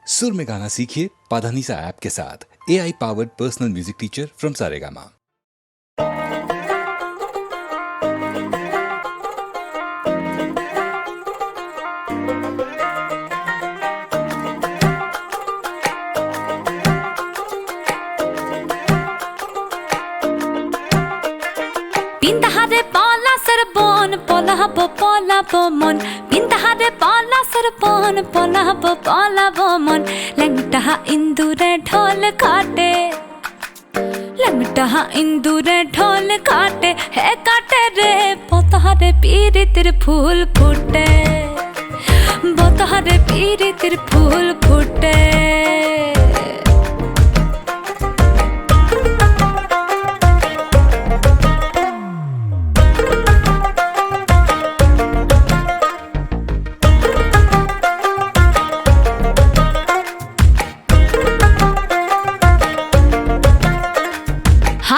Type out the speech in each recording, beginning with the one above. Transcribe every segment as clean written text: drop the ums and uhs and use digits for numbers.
सुर में गाना सीखिए पाधानीसा ऐप के साथ। AI powered personal music teacher from Saregama. Pintahare pala sarbon polabo mon Pintahare pala sarbon polabo mon Langtaha indure dhol kaate Langtaha indure dhol kaate He kaate re potahare piritir phool phute Potahare piritir phool phute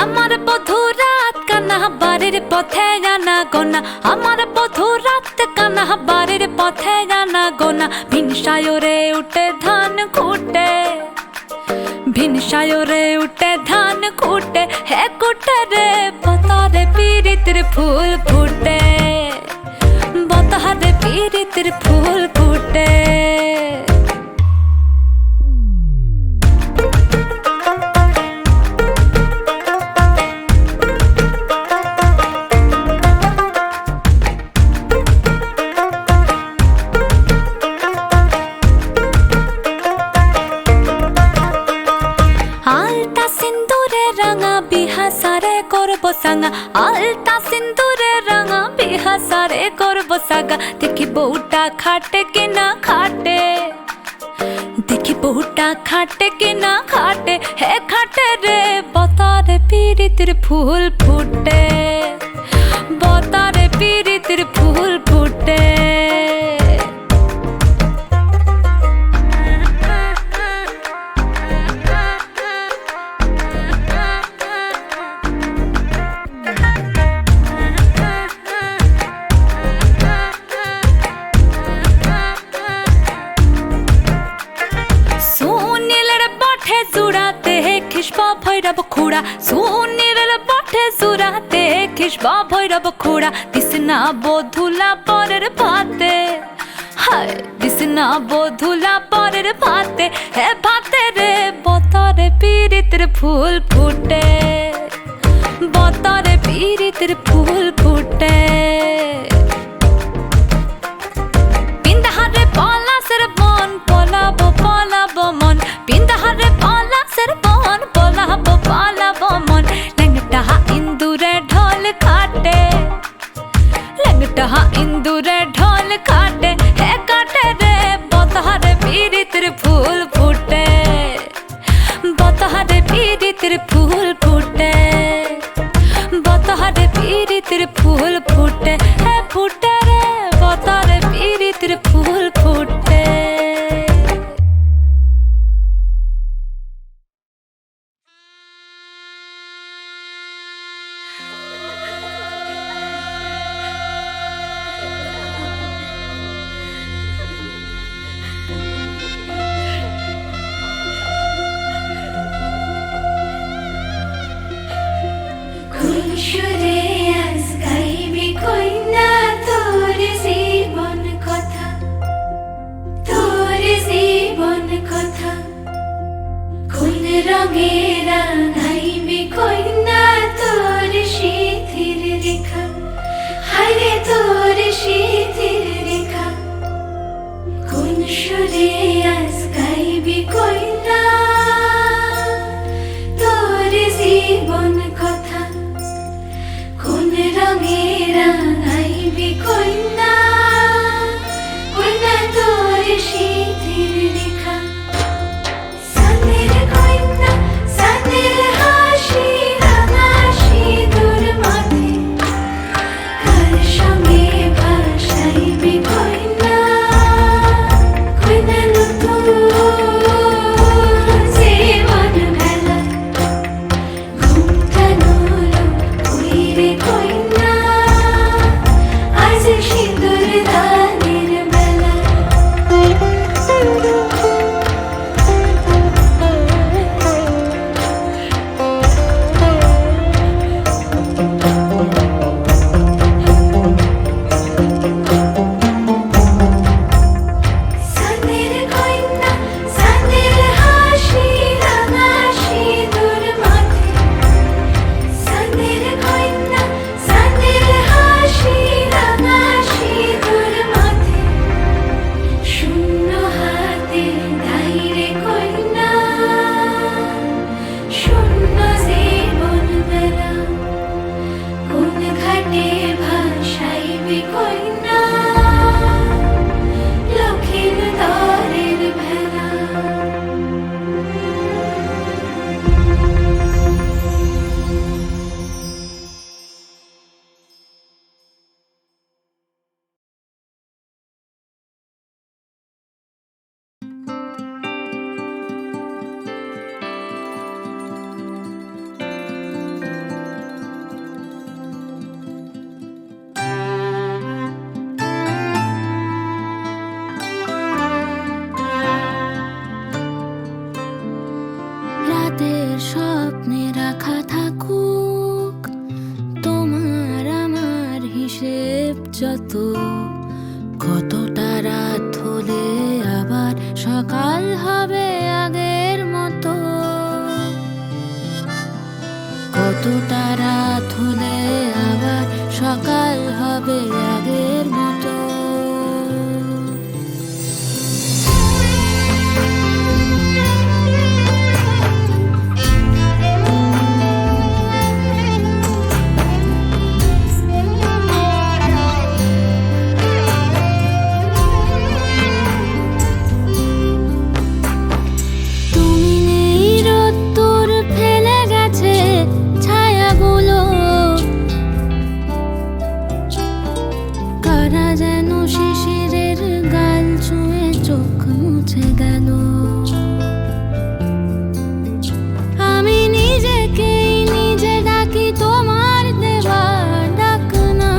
আমার বধু রাত কানা বাড়ির পথে জানা গোনা আমার বধু রাত কানা বাড়ির পথে জানা গোনা ভিনসায়রে উঠে ধান খুঁটে ভিনসায়রে উঠে ধান খুঁটে হে কুটে রে বতারে পীড়িতের ফুল ফুটে বতারে পীড়িতের ফুল ফুটে সাঙ্গা আলতা সিন্দুরে রাঙা বিহা সারে করব সাগা দেখি বউটা খাটে কিনা খাটে দেখি বউটা খাটে কিনা খাটে হে খাটে রে বতারে পীড়িতের ফুল ফুটে বতারে পীড়িতের ফুল ফুটে ভৈরব খুড়া সুনীল বটে জুড়াতে খিসবা ভৈরব খুড়া দিসনা বধুলা পরের ভাতে হায় দিসনা বধুলা পরের ভাতে হে ভাতে রে বতারে পীড়িতের ফুল ফুটে বতারে পীড়িতের ফুল ফুটে পিন্দাহারে পলাশের বন পলাবো মন পিন্দাহারে পলাশের বন পলাবো মন লংটাহা ইন্দুরে ঢোল কাটে লংটাহা ইন্দুরে ঢোল কাটে হে কাটে রে বতারে পীড়িতের ফুল ফুটে বতারে পীড়িতের ফুল ফুটে বতারে পীড়িতের ফুল ফুটে হে ফুটে রে বতারে পীড়িতের ফুল ফুটে সুরে আজ গাইবি কইনা তোর জীবন কথা তোর জীবন কথা কোন রঙে রাঙাইবি কইনা তোর শীতের রেখা হায়রে তোর শীতের রেখা কোন সুরে আজ গাইবি কইনা তোর জীবন কথা কোন রঙে রাঙাইবি কইনা কইনা তোর শীতের রেখা সানের কইনা সানের হাসি রাঙা সিঁদুর মাথে কার সঙ্গে ভাসাইবি কইনা কইনা নতুন জীবন মেলা ঘুমটা নলো কইরে কইনা আজ সিঁদুর দানের বেলা সকাল হবে আগের মতো, কতটা রাত হলে আবার সকাল হবে আগের মতো। তুমি নেই, রোদ্দুর ফেলে গেছে ছায়াগুলো, কারা যেন শিশিরের গাল ছুঁয়ে চোখ মুছে গেল। আমি নিজেকেই নিজে ডাকি তোমার দেওয়া ডাক না,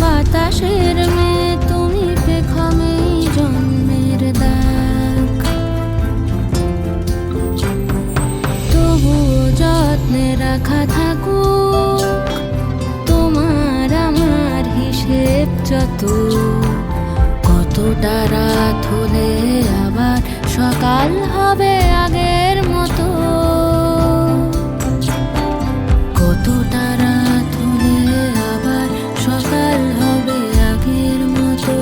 বাতাসের মেয়ে তুমি পেখমেই জন্মের দাগ। তবুও যত্নে রাখা থাকুক তোমার আমার হিসেব যত, কতটা রাত হলে আবার সকাল হবে আগের মতো, কতটা রাত হলে আবার সকাল হবে আগের মতো।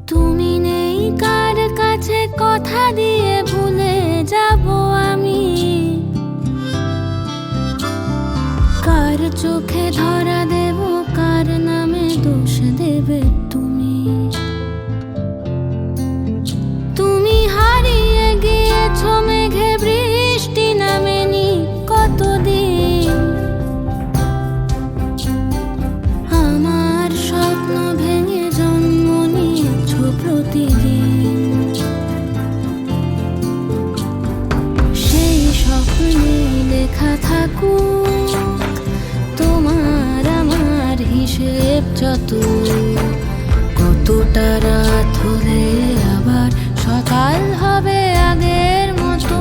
তুমি নেই, কার কাছে কথা দিয়ে ভুলে যাব আমি, কার চোখে ধরা দেব, কার নামে দোষ দেবে তুমি। তুমি হারিয়ে গিয়েছো মেঘে, বৃষ্টি নামেনি কতদিন, আমার স্বপ্ন ভেঙে জন্ম নিয়েছো প্রতিদিন। সেই স্বপ্নে লেখা থাকুক তোমার আমার হিসেব যত, কতটা রাত হলে আবার সকাল হবে আগের মতো,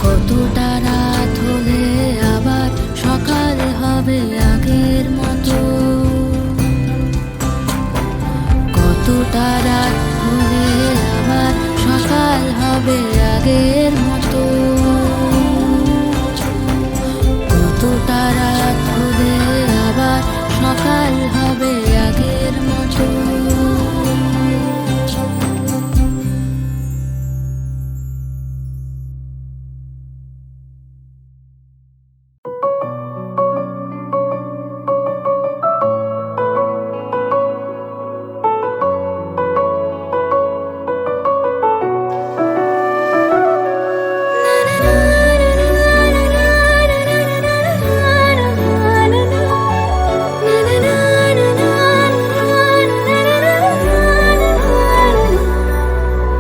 কতটা রাত হলে আবার সকাল হবে আগের মতো, কতটা রাত হলে আবার সকাল হবে আগের মতো, কতটা রাত হলে আবার সকাল হবে আগের মতো।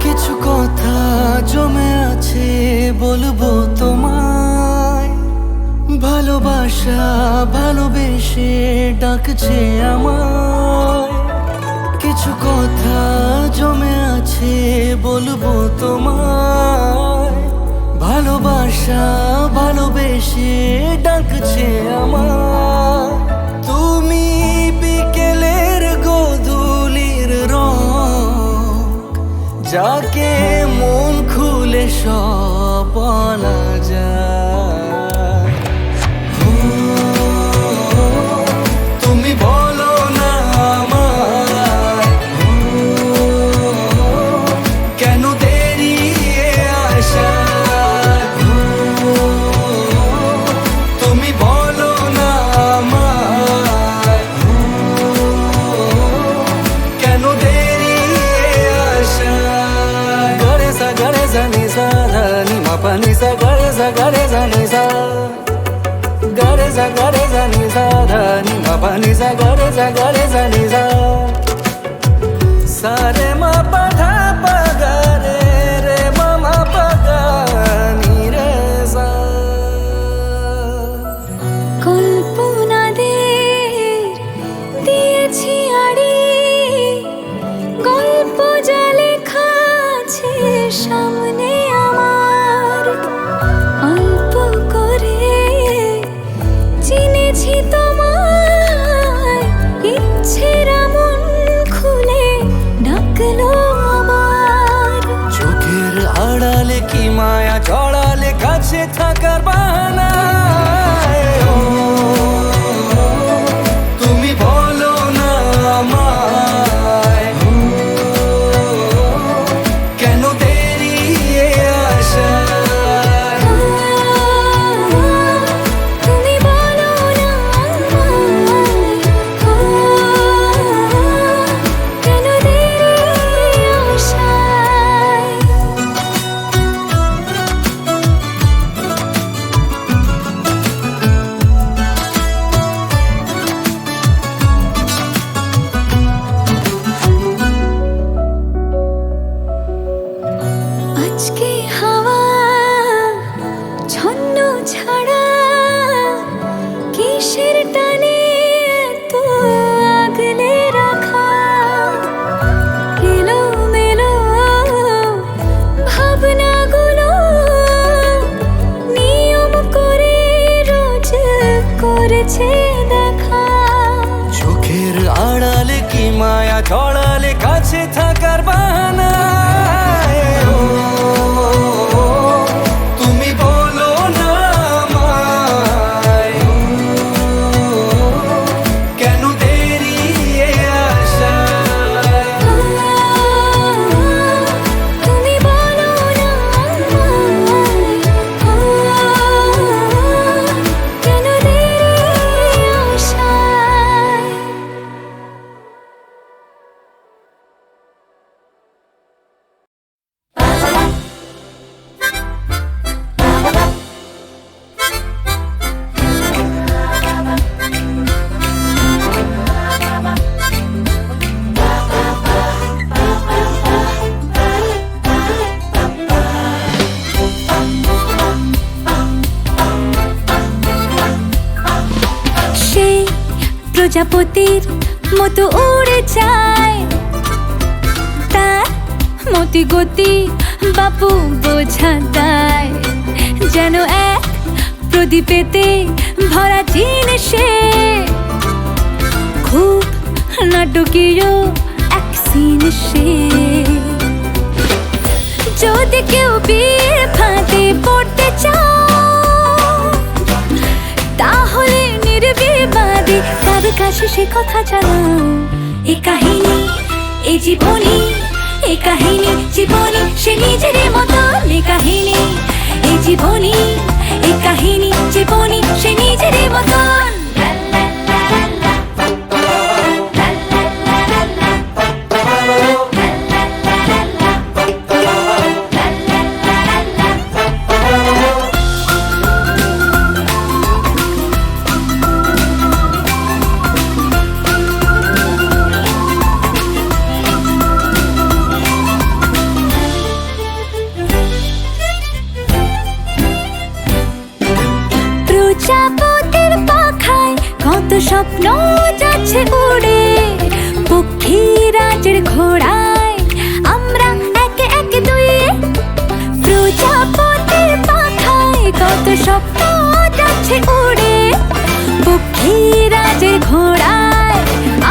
কিছু কথা জমে আছে বলবো তোমায়, ভালোবাসা ভালোবেসে ডাকছে আমায়। কিছু কথা জমে আছে বলবো তোমায়, ভালোবাসা ভালোবেসে ডাকছে আমায়। তুমি বিকেলের গোধূলির রং, যাকে মন খুলে সব বলা যায়। ও, তুমি বলো না আমায়, ও, কেন দেরি এ আশায়। ও, তুমি বলো না আমায়, ও, কেন দেরি এ আশায়। গরে সা নি সা ধা নি মা পা নি সা গরে সা নি সা, গরে সা নি সা ধা নি মা পা নি সা গরে সা নি সা। সা রে মা পা ধা পা গা রে রে মা মা পা গা নি রে সা। করেছে দেখা। চোখের আড়ালে কি মায়া ছড়ালে কাছে থাকার বাহানা। ও, তুমি বলো না আমায়, কেন দেরি এ আশায়? তুমি বলো না কেন দেরি আশায়। সেই প্রজাপতির মতো উড়ে যায়, তার মতি গতি বাপু বোঝা দেয়। যেন এক প্রদীপেতে ভরা জিনিসে খুব নাটকীয় এক সিন সে। যদি কেউ বিয়ের ফাঁদে পড়তে চাও, তাহলে নির্বিবাদে কার কাছে সে কথা জানাও। এ কাহিনী এ জীবনী, এ কাহিনী জীবনী সে নিজের মতন। এ কাহিনী এ জীবনী, এ কাহিনী জীবনী সে নিজের মতন। প্রজাপতির পাখায় কত স্বপ্ন যাচ্ছে উড়ে, পক্ষীরাজের ঘোড়ায় আমরা একে একে দুয়ে। প্রজাপতির পাখায় কত স্বপ্ন যাচ্ছে উড়ে, পক্ষীরাজের ঘোড়ায়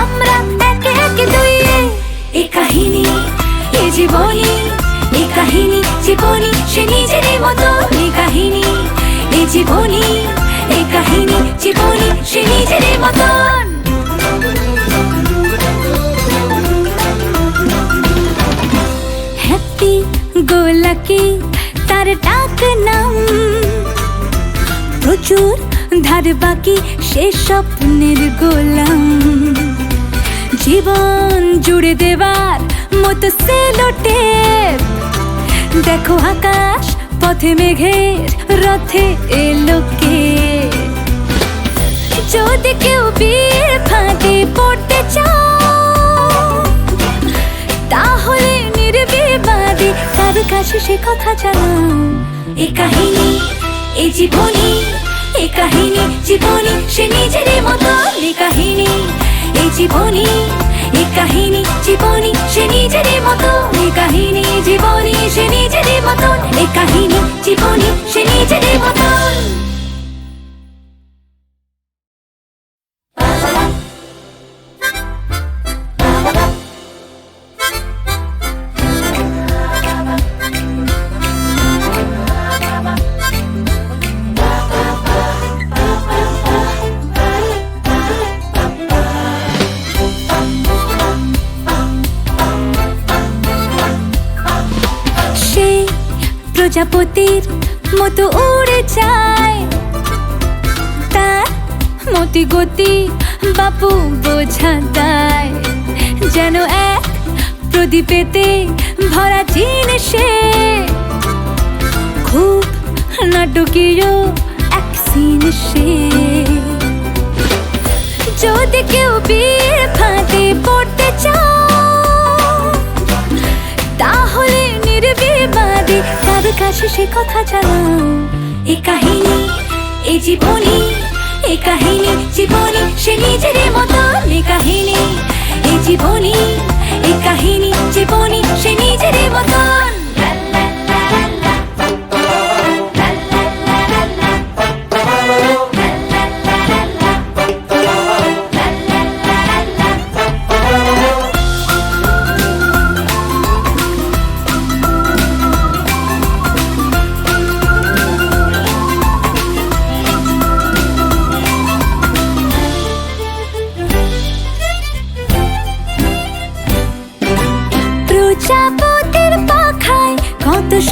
আমরা একে একে দুয়ে। এ কাহিনী এ জীবনী, এ কাহিনী জীবনী সে নিজের মতো। এ কাহিনী এ জীবনী, এ কাহিনী জীবনী সে নিজের মতন। হ্যাপি গো লাকি তার ডাক নাম, প্রচুর ধার বাকি সে স্বপ্নের গোলাম। জীবন জুড়ে দেবার মতো সেলোটেপ, দেখো আকাশ পথে মেঘের রথে এলো কে। যদি কেউ বিয়ের ফাঁদে পড়তে চাও, তাহলে নির্বিবাদে কার কাছে সে কথা জানাও। এ কাহিনী এ জীবনী, এ কাহিনী জীবনী সে নিজের মতন। এ কাহিনী এ জীবনী, এ কাহিনী জীবনী সে নিজের মতন। এ কাহিনী জীবনী সে নিজের মতন। এ কাহিনী জীবনী সে নিজের মতন। সেই প্রজাপতির মতো উড়ে যায়, তার মতি গতি বাপু বোঝা দেয়। যেন এক প্রদীপেতে ভরা জিনিসে খুব নাটকীয় এক সিন সে। যদি কেউ বিয়ের ফাঁদে পড়তে চাও, তাহলে নির্বিবাদে কার কাছে সে কথা জানাও। এ কাহিনী এ জীবনী, এ কাহিনী জীবনী সে নিজের মতন। এ কাহিনী এ জীবনী, এ কাহিনী জীবনী সে নিজের মতন।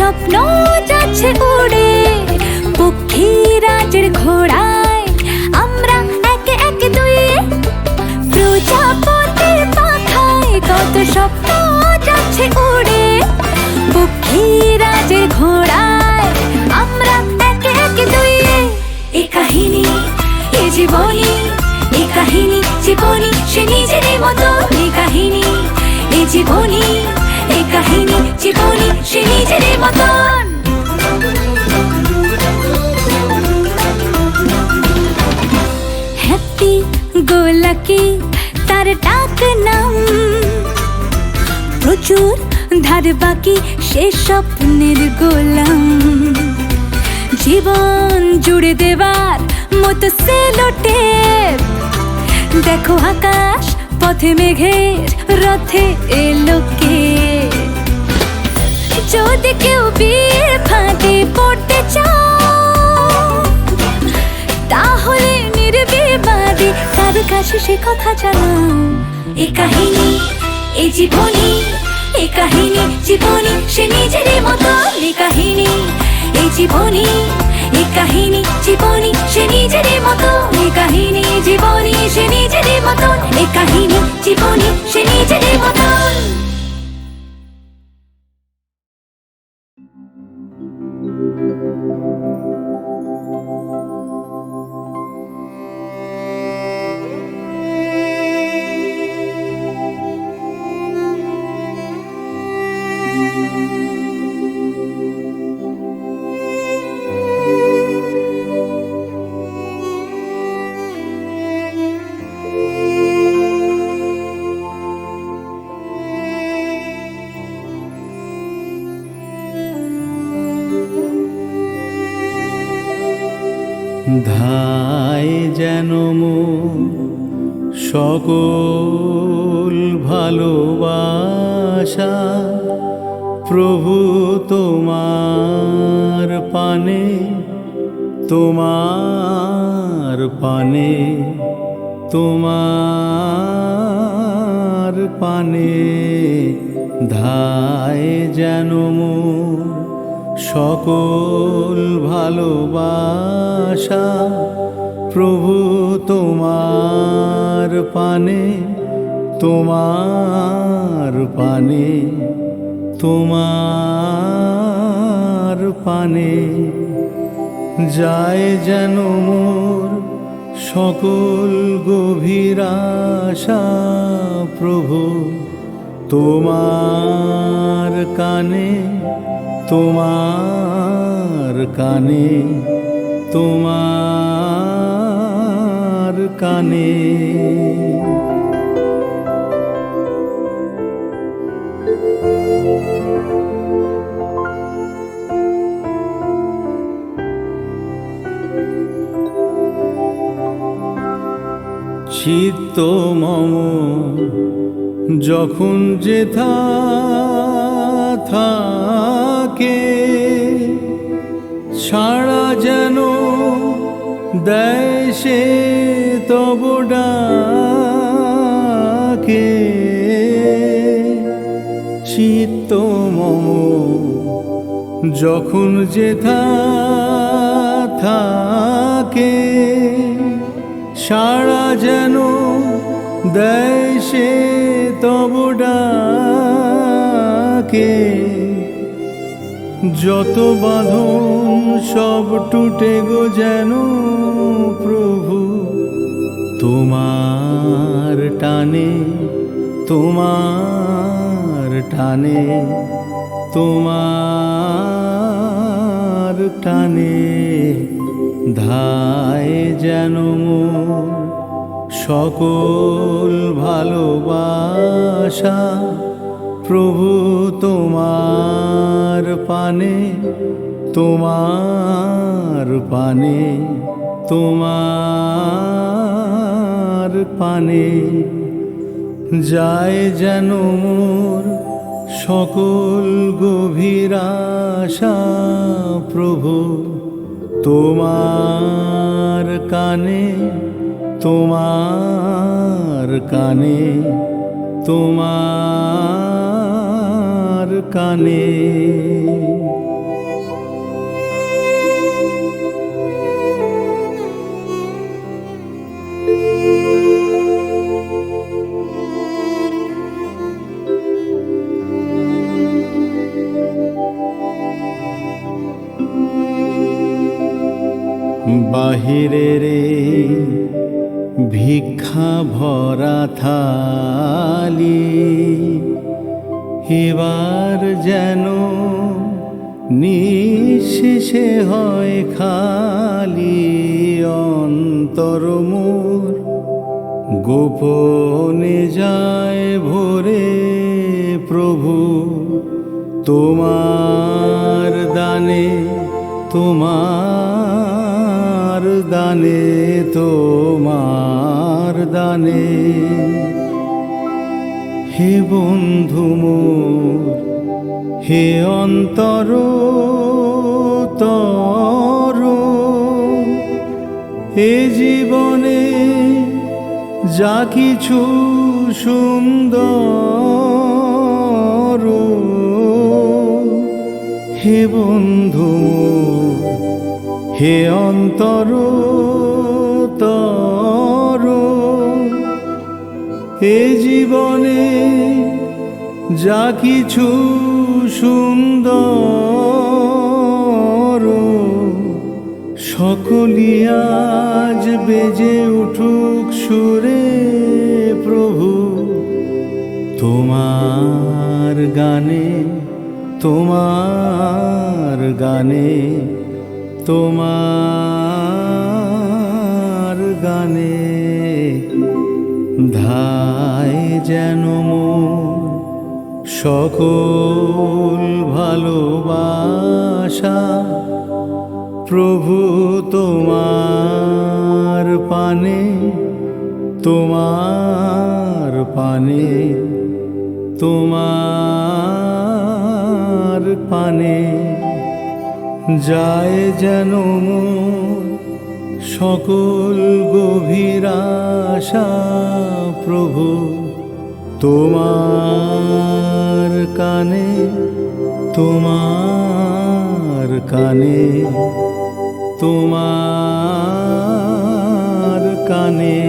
স্বপ্ন যাচ্ছে উড়ে পক্ষী রাজের ঘোড়ায় আমরা একে একে দুয়ে প্রজাপতির পাখায় কত স্বপ্ন যাচ্ছে উড়ে পক্ষী রাজের ঘোড়ায় আমরা একে একে দুয়ে এ কাহিনী এ জীবনী এ কাহিনী জীবনী সে নিজেরই মতো এ কাহিনী এ জীবনী এ কাহিনী জীবনী সে নিজেরই মতন হ্যাপি গো লাকি তার ডাক নাম প্রচুর ধার বাকি সে স্বপ্নের গোলাম জীবন জুড়ে দেবার মতো সেলোটেপ দেখো আকাশ পথে মেঘের রথে এলো কে যদি কেউ বিয়ের ফাঁদে পড়তে চাও তাহলে নির্বিবাদে তার কাছে সে কথা জানাও এ কাহিনী এ জীবনী এ কাহিনী জীবনী সে নিজেরই মতো এ কাহিনী এ জীবনী এ কাহিনী জীবনী সে নিজেরই মতো এ কাহিনী জীবনী সে নিজেরই মতো এ কাহিনী জীবনী সে নিজেরই মতো ধায় যেন মোর সকল ভালোবাসা প্রভু তোমার পানে তোমার পানে তোমার পানে ধায় যেন মোর সকল ভালোবাসা প্রভু তোমার পানে তোমার পানে তোমার পানে যায় যেন মোর সকল গভীর আশা প্রভু তোমার কানে তোমার কানে তোমার কানে চিত্ত মম যখন যেথা থাকে সাড়া যেন দেয় সে তব ডাকে চিত্ত মম যখন যেথা থাকে সাড়া যেন দেয় সে তব ডাকে যত বাঁধন সব টুটে গো যেন প্রভু তোমার টানে তোমার টানে তোমার টানে ধায় যেন মোর সকল ভালোবাসা প্রভু তোমার পানে তোমার পানে তোমার পানে যায় যেন মোর সকল গভীর আশা প্রভু তোমার কানে তোমার কানে তোমার কানে বাহিরে রে ভিক্ষা ভরা থালি, এবার যেন নিঃশেষে হয় খালি। অন্তর মোর গোপনে যায় ভরে, প্রভু তোমার দানে, তোমার দানে, তোমার দানে। হে বন্ধু মোর, হে অন্তর তর, এ জীবনে যা কিছু সুন্দর, হে বন্ধু হে অন্তর তর, এ জীবনে যা কিছু সুন্দর, সকলি আজ বেজে উঠুক সুরে, প্রভু তোমার গানে, তোমার গানে, তোমার গানে। ধায় যেন মোর সকল ভালোবাসা, প্রভু তোমার পানে, তোমার পানে, তোমার পানে। যায় যেন মোর সকল গভীর আশা, প্রভু তোমার কানে, তোমার কানে, তোমার কানে।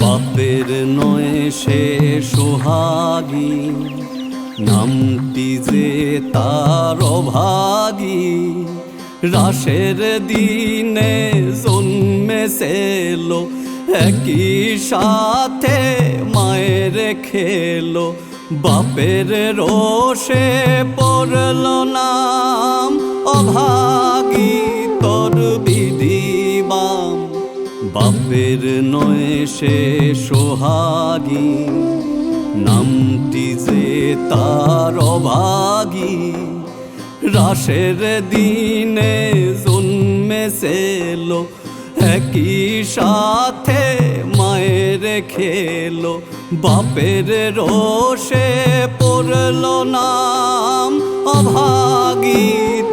বাপের নয় সে সোহাগী, নামটি যে তার অভাগী। রাসের দিনে জন্মেছিল, একই সাথে মায়ের খেলো। বাপের রোষে পড়ল নাম, অভাগী তোর বিধিবাম। বাপের নয় সে সোহাগী, নামটি যে তার অভাগী। রাসের দিনে জন্মেছিল, একই সাথে মায়ের খেলো। বাপের রোষে পড়ল নাম, অভাগী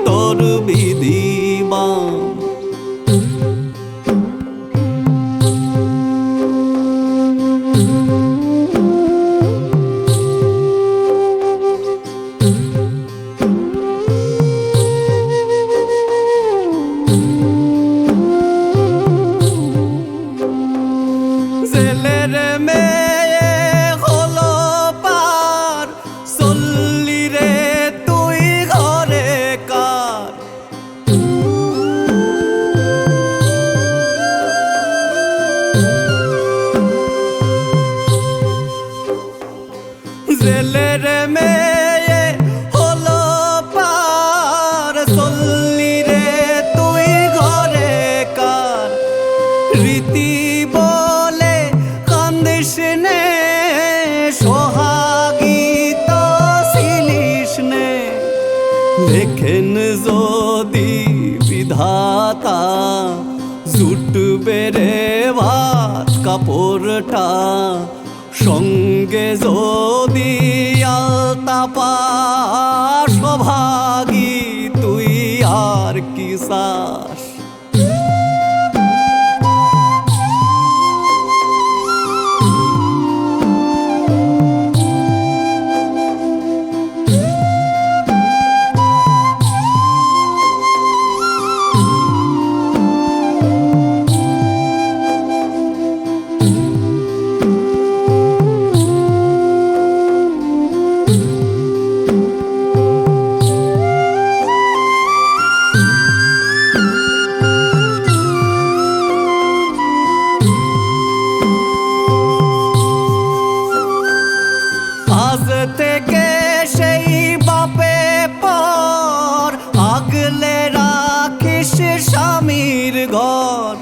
তোর বিধিবাম। জেলের মেয়ে হলো পার, চললি রে তুই ঘরে কার। জেলের মেয়ে হলো পার, চললি রে তুই ঘরে কার। রীতি বলে কান্দিস নে, সোহাগী তো ছিলিস নে। দেখেন যদি বিধাতা, জুটবে রে ভাত কাপড়টা। সঙ্গে যদি আলতা পাস ভাগী তুই আর কি চাস। আজ থেকে সেই বাপে পর আগলে রাখিস স্বামীর ঘর।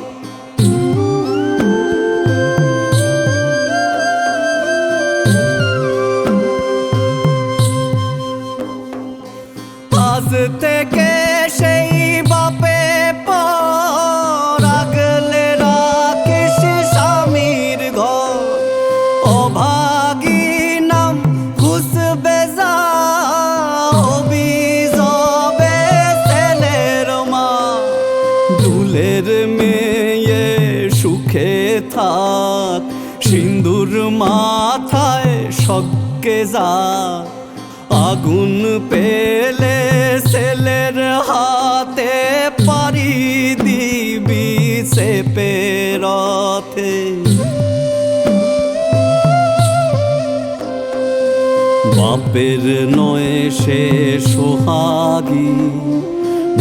আজ থেকে সেই বাপে পর আগলে রাখিস স্বামীর ঘর। অভাগী নাম খুশবে যা অভিজবে ছেলের মা। দুলের মেয়ে সুখে থাক সিন্দুর মাথায় সজ্ঞে যা। আগুন পেলে ছেলের হাতে পারি দিবি চেপে রথে। বাপের নয় সে সোহাগী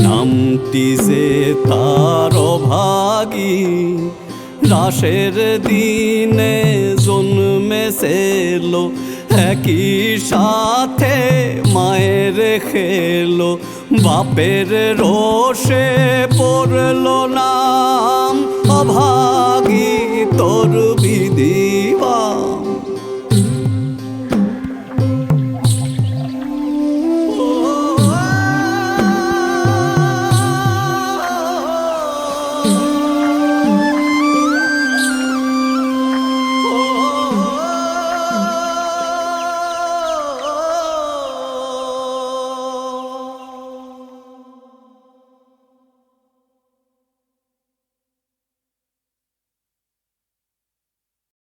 নামটি যে তার অভাগী। রাসের দিনে জন্মেছিল একই সাথে মায়ের খেলো। বাপের রোষে পড়ল নাম অভাগী তোর বিধিবা।